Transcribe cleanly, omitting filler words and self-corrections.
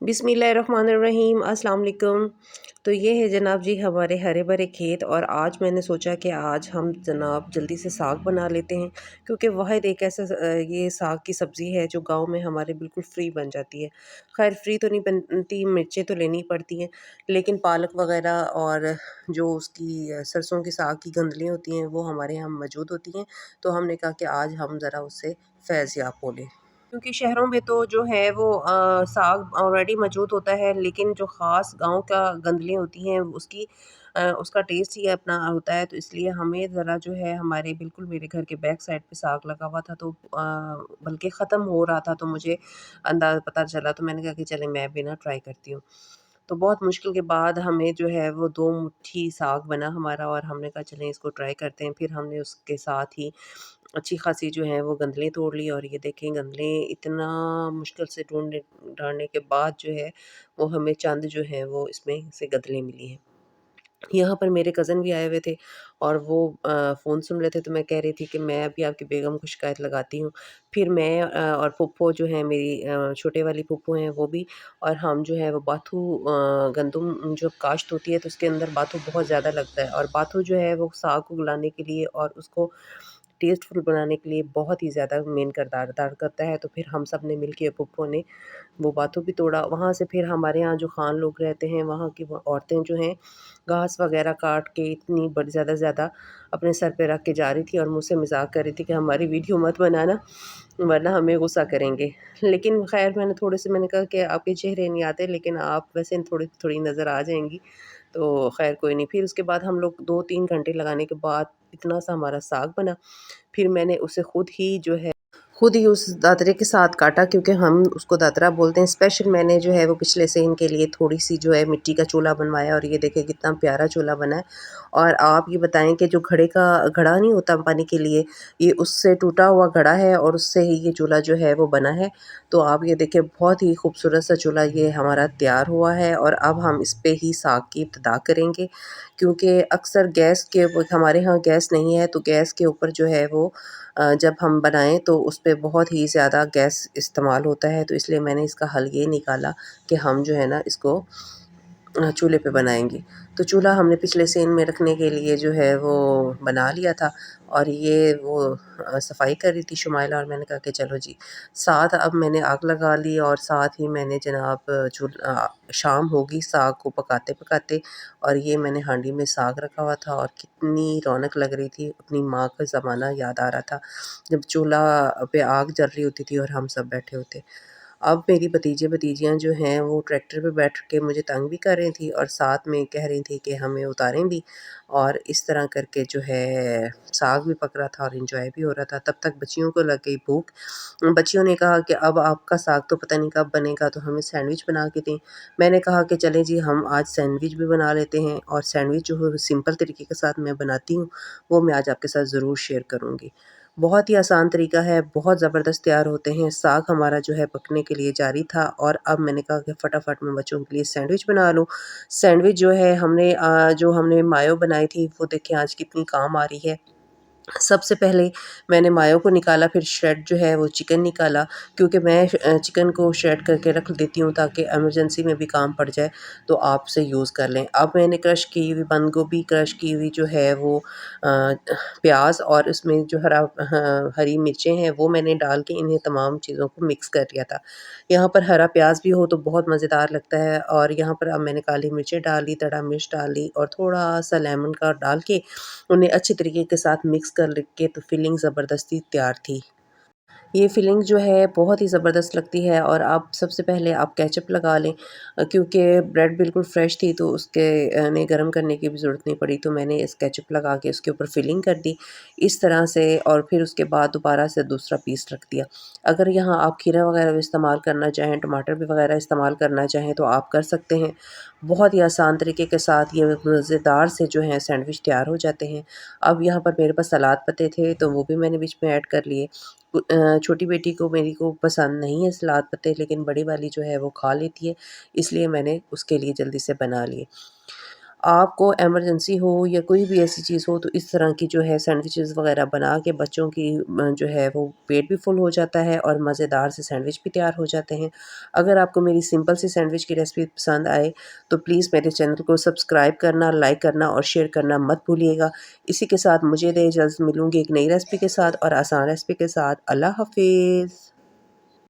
बिस्मिल्लाहिर्रहमानिर्रहीम अस्सलाम वालेकुम। तो ये है जनाब जी हमारे हरे भरे खेत, और आज मैंने सोचा कि आज हम जनाब जल्दी से साग बना लेते हैं, क्योंकि वाहिद एक ऐसा ये साग की सब्ज़ी है जो गांव में हमारे बिल्कुल फ्री बन जाती है। खैर फ्री तो नहीं बनती, मिर्चें तो लेनी पड़ती हैं, लेकिन पालक वगैरह और जो उसकी सरसों की साग की गंदलें होती हैं वो हमारे यहाँ मौजूद होती हैं। तो हमने कहा कि आज हम ज़रा उससे फैज़ याब हो लें, क्योंकि शहरों में तो जो है वो साग ऑलरेडी मौजूद होता है, लेकिन जो ख़ास गाँव का गंदलें होती हैं उसकी उसका टेस्ट ही अपना होता है। तो इसलिए हमें ज़रा जो है हमारे बिल्कुल मेरे घर के बैक साइड पे साग लगा हुआ था, तो बल्कि ख़त्म हो रहा था, तो मुझे पता चला, तो मैंने कहा कि चलें मैं भी ना ट्राई करती हूँ। तो बहुत मुश्किल के बाद हमें जो है वो 2 मुट्ठी साग बना हमारा, और हमने कहा चलें इसको ट्राई करते हैं। फिर हमने उसके साथ ही अच्छी खासी जो है वो गंदलें तोड़ ली, और ये देखें गंदलें इतना मुश्किल से ढूँढने के बाद जो है वो हमें चंद जो है वो इसमें से गंदलें मिली हैं। यहाँ पर मेरे कज़न भी आए हुए थे, और वो फ़ोन सुन रहे थे, तो मैं कह रही थी कि मैं अभी आपकी बेगम को शिकायत लगाती हूँ। फिर मैं और फूफो जो है मेरी छोटे वाली फूफो हैं वो भी, और हम जो है वो बाथू गंदुम जो काश्त होती है तो उसके अंदर बाथू बहुत ज़्यादा लगता है, और बाथू जो है वो साग को गलाने के लिए और उसको टेस्टफुल बनाने के लिए बहुत ही ज़्यादा मेन किरदार अदा करता है। तो फिर हम सब ने मिल के फूफो ने वो बाथू भी तोड़ा। वहाँ से फिर हमारे यहाँ जो ख़ान लोग रहते हैं वहाँ की वो औरतें जो हैं घास वगैरह काट के इतनी बड़ी ज़्यादा अपने सर पे रख के जा रही थी, और मुझसे मज़ाक कर रही थी कि हमारी वीडियो मत बनाना वरना हमें गुस्सा करेंगे। लेकिन ख़ैर मैंने कहा कि आपके चेहरे नहीं आते, लेकिन आप वैसे थोड़ी नज़र आ जाएँगी, तो ख़ैर कोई नहीं। फिर उसके बाद हम लोग 2-3 घंटे लगाने के बाद इतना सा हमारा साग बना। फिर मैंने उसे खुद ही उस दादरे के साथ काटा, क्योंकि हम उसको दादरा बोलते हैं। स्पेशल मैंने जो है वो पिछले से इनके लिए थोड़ी-सी जो है मिट्टी का चूल्हा बनवाया, और ये देखिए कितना प्यारा चूल्हा बना है। और आप ये बताएँ कि जो घड़ा नहीं होता पानी के लिए, ये उससे टूटा हुआ घड़ा है, और उससे ही ये चूल्हा जो है वो बना है। तो आप ये देखिए बहुत ही खूबसूरत सा चूल्हा ये हमारा तैयार हुआ है, और अब हम इस पे ही साग की इब्तिदा करेंगे, क्योंकि अक्सर हमारे यहाँ गैस नहीं है, तो गैस के ऊपर जो है वो जब हम बनाएँ तो उस पे बहुत ही ज़्यादा गैस इस्तेमाल होता है। तो इसलिए मैंने इसका हल ये निकाला कि हम जो है ना इसको चूल्हे पे बनाएँगे। तो चूल्हा हमने पिछले सेन में रखने के लिए जो है वो बना लिया था, और ये वो सफाई कर रही थी शुमाइला, और मैंने कहा कि चलो जी। साथ अब मैंने आग लगा ली, और साथ ही मैंने जनाब शाम होगी साग को पकाते-पकाते, और ये मैंने हांडी में साग रखा हुआ था, और कितनी रौनक लग रही थी। अपनी माँ का ज़माना याद आ रहा था, जब चूल्हा पे आग जल रही होती थी और हम सब बैठे होते। अब मेरी भतीजे-भतीजियाँ जो हैं वो ट्रैक्टर पे बैठ के मुझे तंग भी कर रही थी, और साथ में कह रही थी कि हमें उतारें भी, और इस तरह करके जो है साग भी पक रहा था और एन्जॉय भी हो रहा था। तब तक बच्चियों को लग गई भूख। बच्चियों ने कहा कि अब आपका साग तो पता नहीं कब बनेगा, तो हमें सैंडविच बना के दें। मैंने कहा कि चलें जी हम आज सैंडविच भी बना लेते हैं, और सैंडविच जो है सिंपल तरीके के साथ मैं बनाती हूँ, वो मैं आज आपके साथ ज़रूर शेयर करूँगी। बहुत ही आसान तरीका है, बहुत ज़बरदस्त तैयार होते हैं। साग हमारा जो है पकने के लिए जारी था, और अब मैंने कहा कि फटाफट मैं बच्चों के लिए सैंडविच बना लूँ। सैंडविच जो है जो हमने मायो बनाई थी वो देखिए आज कितनी काम आ रही है। सबसे पहले मैंने मायो को निकाला, फिर श्रेड जो है वो चिकन निकाला, क्योंकि मैं चिकन को श्रेड करके रख देती हूँ ताकि इमरजेंसी में भी काम पड़ जाए, तो आप उसे यूज़ कर लें। अब मैंने क्रश की हुई बंद गोभी, क्रश की हुई जो है वो प्याज, और उसमें जो हरी मिर्चें हैं वो मैंने डाल के इन्हें तमाम चीज़ों को मिक्स कर लिया था। यहाँ पर हरा प्याज भी हो तो बहुत मज़ेदार लगता है, और यहाँ पर अब मैंने काली मिर्चें डाल ली, तड़ा मिर्च डाल ली, और थोड़ा-सा लेमन का डाल के उन्हें अच्छे तरीके के साथ मिक्स कर के, तो फिलिंग ज़बरदस्ती तैयार थी। ये फिलिंग जो है बहुत ही ज़बरदस्त लगती है, और आप सबसे पहले आप केचअप लगा लें, क्योंकि ब्रेड बिल्कुल फ्रेश थी तो उसके ने गरम करने की भी ज़रूरत नहीं पड़ी, तो मैंने इस केचअप लगा के उसके ऊपर फिलिंग कर दी इस तरह से, और फिर उसके बाद दोबारा से दूसरा पीस रख दिया। अगर यहाँ आप खीरा वगैरह भी इस्तेमाल करना चाहें, टमाटर भी वगैरह इस्तेमाल करना चाहें तो आप कर सकते हैं। बहुत ही आसान तरीके के साथ ये मज़ेदार से जो है सैंडविच तैयार हो जाते हैं। अब यहाँ पर मेरे पास सलाद पत्ते थे तो वो भी मैंने बीच में ऐड कर लिए। छोटी बेटी को मेरी को पसंद नहीं है सलाद पत्ते, लेकिन बड़ी वाली जो है वो खा लेती है, इसलिए मैंने उसके लिए जल्दी से बना लिए। आपको इमरजेंसी हो या कोई भी ऐसी चीज़ हो तो इस तरह की जो है सैंडविचेस वगैरह बना के बच्चों की जो है वो पेट भी फुल हो जाता है और मज़ेदार से सैंडविच भी तैयार हो जाते हैं। अगर आपको मेरी सिंपल सी सैंडविच की रेसिपी पसंद आए तो प्लीज़ मेरे चैनल को सब्सक्राइब करना, लाइक करना और शेयर करना मत भूलिएगा। इसी के साथ मुझे दें, जल्द मिलूँगी एक नई रेसिपी के साथ और आसान रेसिपी के साथ। अल्लाह हाफ़िज़।